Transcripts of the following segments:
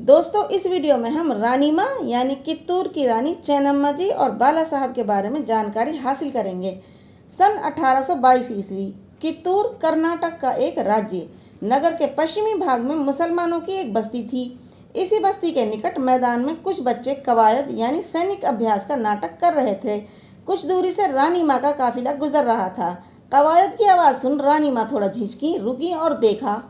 दोस्तों, इस वीडियो में हम रानी माँ यानी कित्तूर की रानी चेन्नम्मा जी और बाला साहब के बारे में जानकारी हासिल करेंगे। सन 1822 ईस्वी कित्तूर कर्नाटक का एक राज्य नगर के पश्चिमी भाग में मुसलमानों की एक बस्ती थी। इसी बस्ती के निकट मैदान में कुछ बच्चे कवायद यानी सैनिक अभ्यास का नाटक कर रहे थे। कुछ दूरी से रानी माँ का काफिला गुजर रहा था। कवायद की आवाज़ सुन रानी माँ थोड़ा झिझकी, रुकी और देखा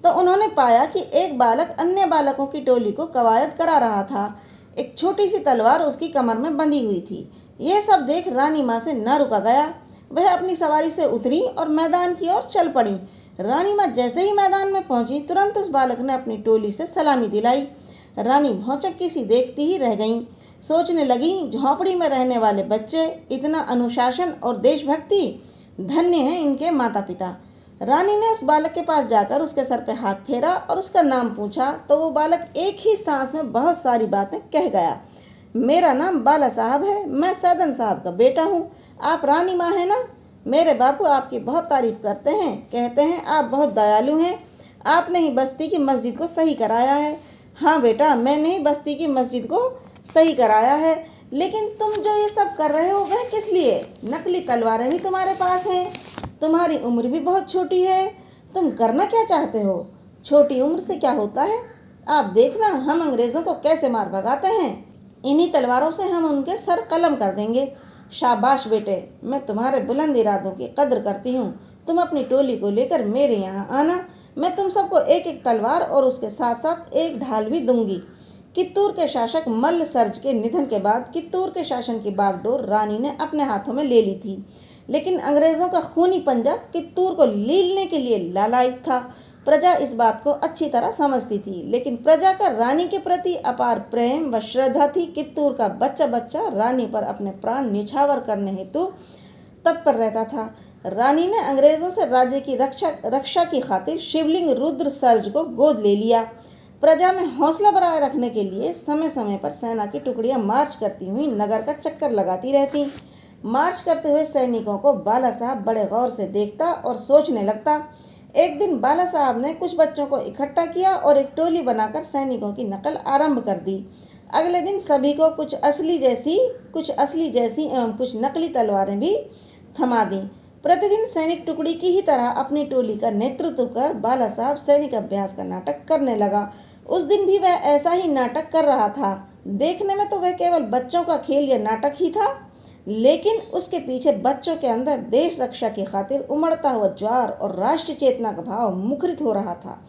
तो उन्होंने पाया कि एक बालक अन्य बालकों की टोली को कवायद करा रहा था। एक छोटी सी तलवार उसकी कमर में बंधी हुई थी। यह सब देख रानी माँ से न रुका गया। वह अपनी सवारी से उतरी और मैदान की ओर चल पड़ी। रानी माँ जैसे ही मैदान में पहुंची, तुरंत उस बालक ने अपनी टोली से सलामी दिलाई। रानी भौचक्की सी देखती ही रह गईं। सोचने लगी, झोंपड़ी में रहने वाले बच्चे, इतना अनुशासन और देशभक्ति, धन्य हैं इनके माता पिता। रानी ने उस बालक के पास जाकर उसके सर पे हाथ फेरा और उसका नाम पूछा तो वो बालक एक ही सांस में बहुत सारी बातें कह गया। मेरा नाम बाला साहब है, मैं सैदन साहब का बेटा हूँ। आप रानी माँ हैं ना? मेरे बापू आपकी बहुत तारीफ करते हैं, कहते हैं आप बहुत दयालु हैं। आपने ही बस्ती की मस्जिद को सही कराया है। हाँ बेटा, मैंने ही बस्ती की मस्जिद को सही कराया है। लेकिन तुम जो ये सब कर रहे हो वह किस लिए? नकली तलवारें भी तुम्हारे पास हैं। तुम्हारी उम्र भी बहुत छोटी है। तुम करना क्या चाहते हो? छोटी उम्र से क्या होता है? आप देखना हम अंग्रेज़ों को कैसे मार भगाते हैं। इन्हीं तलवारों से हम उनके सर कलम कर देंगे। शाबाश बेटे, मैं तुम्हारे बुलंद इरादों की कद्र करती हूँ। तुम अपनी टोली को लेकर मेरे यहाँ आना। मैं तुम सबको एक एक तलवार और उसके साथ साथ एक ढाल भी दूंगी। कित्तूर के शासक मल्ल सर्ज के निधन के बाद कित्तूर के शासन की बागडोर रानी ने अपने हाथों में ले ली थी। लेकिन अंग्रेज़ों का खूनी पंजा कित्तूर को लीलने के लिए लालायित था। प्रजा इस बात को अच्छी तरह समझती थी, लेकिन प्रजा का रानी के प्रति अपार प्रेम व श्रद्धा थी। कित्तूर का बच्चा बच्चा रानी पर अपने प्राण न्यौछावर करने हेतु तत्पर रहता था। रानी ने अंग्रेज़ों से राज्य की रक्षा की खातिर शिवलिंग रुद्र सर्ज को गोद ले लिया। प्रजा में हौसला बनाए रखने के लिए समय समय पर सेना की टुकड़ियां मार्च करती हुई नगर का चक्कर लगाती रहती। मार्च करते हुए सैनिकों को बाला साहब बड़े गौर से देखता और सोचने लगता। एक दिन बाला साहब ने कुछ बच्चों को इकट्ठा किया और एक टोली बनाकर सैनिकों की नकल आरंभ कर दी। अगले दिन सभी को कुछ असली जैसी एवं कुछ नकली तलवारें भी थमा दी। प्रतिदिन सैनिक टुकड़ी की ही तरह अपनी टोली का नेतृत्व कर बाला साहब सैनिक अभ्यास का नाटक करने लगा। उस दिन भी वह ऐसा ही नाटक कर रहा था। देखने में तो वह केवल बच्चों का खेल या नाटक ही था, लेकिन उसके पीछे बच्चों के अंदर देश रक्षा की खातिर उमड़ता हुआ ज्वार और राष्ट्रीय चेतना का भाव मुखरित हो रहा था,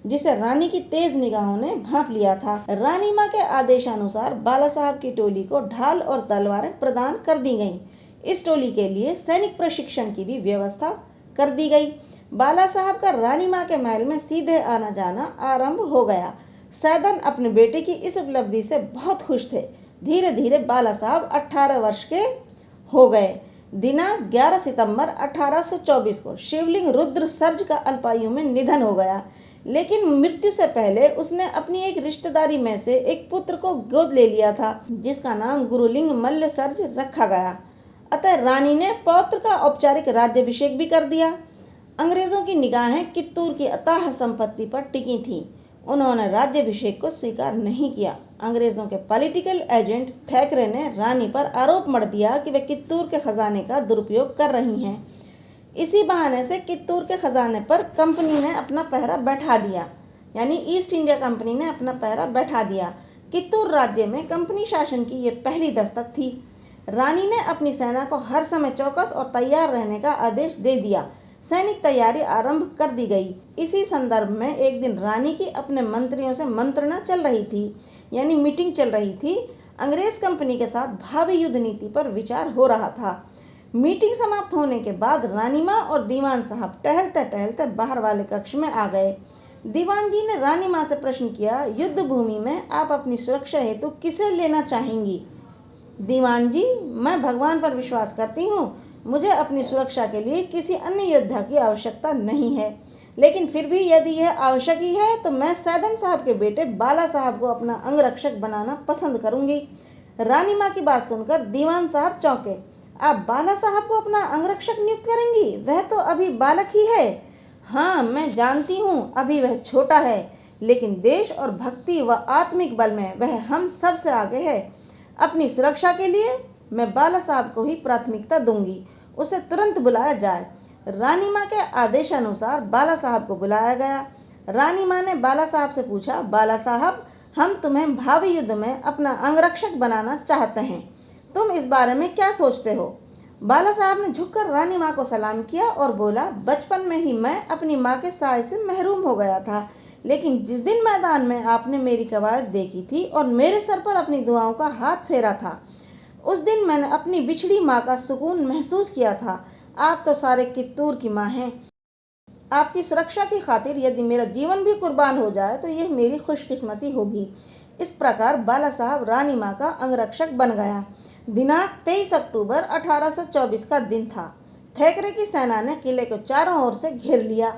जिसे रानी की तेज निगाहों ने भांप लिया था। रानी माँ के आदेशानुसार बाला साहब की टोली को ढाल और तलवारें प्रदान कर दी गईं। इस टोली के लिए सैनिक प्रशिक्षण की भी व्यवस्था कर दी गई। बाला साहब का रानी माँ के महल में सीधे आना जाना आरंभ हो गया। सैदन अपने बेटे की इस उपलब्धि से बहुत खुश थे। धीरे धीरे बाला साहब 18 वर्ष के हो गए। दिनांक 11 सितंबर 1824 को शिवलिंग रुद्र सर्ज का अल्पायु में निधन हो गया। लेकिन मृत्यु से पहले उसने अपनी एक रिश्तेदारी में से एक पुत्र को गोद ले लिया था, जिसका नाम गुरुलिंग मल्ल सर्ज रखा गया। अतः रानी ने पौत्र का औपचारिक राज्याभिषेक भी कर दिया। अंग्रेजों की निगाहें कित्तूर की अथाह संपत्ति पर टिकी थीं। उन्होंने राज्याभिषेक को स्वीकार नहीं किया। अंग्रेजों के पॉलिटिकल एजेंट थैकरे ने रानी पर आरोप मढ़ दिया कि वे कित्तूर के खजाने का दुरुपयोग कर रही हैं। इसी बहाने से कित्तूर के खजाने पर कंपनी ने अपना पहरा बैठा दिया, यानी ईस्ट इंडिया कंपनी ने अपना पहरा बैठा दिया। कित्तूर राज्य में कंपनी शासन की ये पहली दस्तक थी। रानी ने अपनी सेना को हर समय चौकस और तैयार रहने का आदेश दे दिया। सैनिक तैयारी आरंभ कर दी गई। इसी संदर्भ में एक दिन रानी की अपने मंत्रियों से मंत्रणा चल रही थी, यानी मीटिंग चल रही थी। अंग्रेज कंपनी के साथ भावी युद्ध नीति पर विचार हो रहा था। मीटिंग समाप्त होने के बाद रानी माँ और दीवान साहब टहलते टहलते बाहर वाले कक्ष में आ गए। दीवान जी ने रानी माँ से प्रश्न किया, युद्ध भूमि में आप अपनी सुरक्षा हेतु किसे लेना चाहेंगी? दीवान जी, मैं भगवान पर विश्वास करती हूँ। मुझे अपनी सुरक्षा के लिए किसी अन्य योद्धा की आवश्यकता नहीं है, लेकिन फिर भी यदि यह आवश्यक ही है तो मैं सैदन साहब के बेटे बाला साहब को अपना अंगरक्षक बनाना पसंद करूंगी। रानी माँ की बात सुनकर दीवान साहब चौंके। आप बाला साहब को अपना अंगरक्षक नियुक्त करेंगी? वह तो अभी बालक ही है। हाँ, मैं जानती हूँ, अभी वह छोटा है। लेकिन देश और भक्ति व आत्मिक बल में वह हम सब से आगे है। अपनी सुरक्षा के लिए मैं बाला साहब को ही प्राथमिकता दूंगी। उसे तुरंत बुलाया जाए। रानी माँ के आदेशानुसार बाला साहब को बुलाया गया। रानी माँ ने बाला साहब से पूछा, बाला साहब, हम तुम्हें भावी युद्ध में अपना अंगरक्षक बनाना चाहते हैं, तुम इस बारे में क्या सोचते हो? बाला साहब ने झुककर रानी माँ को सलाम किया और बोला, बचपन में ही मैं अपनी माँ के साय से महरूम हो गया था, लेकिन जिस दिन मैदान में आपने मेरी कवायद देखी थी और मेरे सर पर अपनी दुआओं का हाथ फेरा था, उस दिन मैंने अपनी बिछड़ी माँ का सुकून महसूस किया था। आप तो सारे कित्तूर की माँ हैं। आपकी सुरक्षा की खातिर यदि मेरा जीवन भी कुर्बान हो जाए तो यह मेरी खुशकिस्मती होगी। इस प्रकार बाला साहब रानी माँ का अंगरक्षक बन गया। दिनांक 23 अक्टूबर 1824 का दिन था। थेकरे की सेना ने किले को चारों ओर से घेर लिया।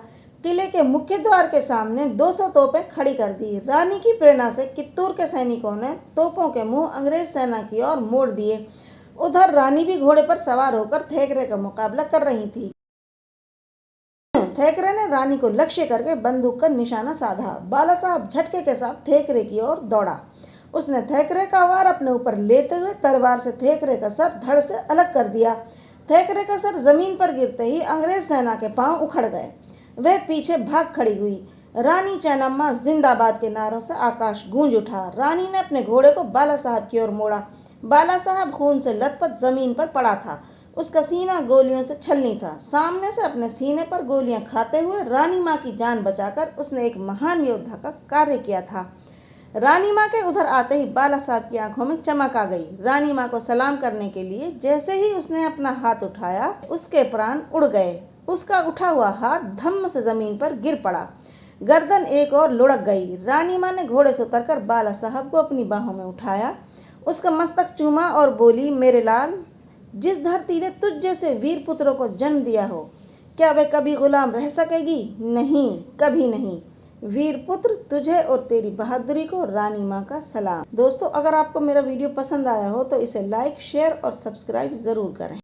किले के मुख्य द्वार के सामने 200 तोपें खड़ी कर दी। रानी की प्रेरणा से कित्तूर के सैनिकों ने तोपों के मुंह अंग्रेज सेना की ओर मोड़ दिए। उधर रानी भी घोड़े पर सवार होकर थेकरे का मुकाबला कर रही थी। थेकरे ने रानी को लक्ष्य करके बंदूक का निशाना साधा। बाला साहब झटके के साथ थेकरे की ओर दौड़ा। उसने थेकरे का वार अपने ऊपर लेते हुए तलवार से थेकरे का सर धड़ से अलग कर दिया। थेकरे का सर जमीन पर गिरते ही अंग्रेज सेना के पांव उखड़ गए। वह पीछे भाग खड़ी हुई। रानी चेन्नम्मा जिंदाबाद के नारों से आकाश गूंज उठा। रानी ने अपने घोड़े को बाला साहब की ओर मोड़ा। बाला साहब खून से लथपथ जमीन पर पड़ा था। उसका सीना गोलियों से छलनी था। सामने से अपने सीने पर गोलियां खाते हुए रानी माँ की जान बचाकर उसने एक महान योद्धा का कार्य किया था। रानी माँ के उधर आते ही बाला साहब की आंखों में चमक आ गई। रानी माँ को सलाम करने के लिए जैसे ही उसने अपना हाथ उठाया, उसके प्राण उड़ गए। उसका उठा हुआ हाथ धम्म से जमीन पर गिर पड़ा। गर्दन एक और लुढ़क गई। रानी माँ ने घोड़े से उतरकर बाला साहब को अपनी बाहों में उठाया, उसका मस्तक चूमा और बोली, मेरे लाल, जिस धरती ने तुझ जैसे वीर पुत्रों को जन्म दिया हो, क्या वह कभी गुलाम रह सकेगी? नहीं, कभी नहीं। वीर पुत्र, तुझे और तेरी बहादुरी को रानी माँ का सलाम। दोस्तों, अगर आपको मेरा वीडियो पसंद आया हो तो इसे लाइक, शेयर और सब्सक्राइब जरूर करें।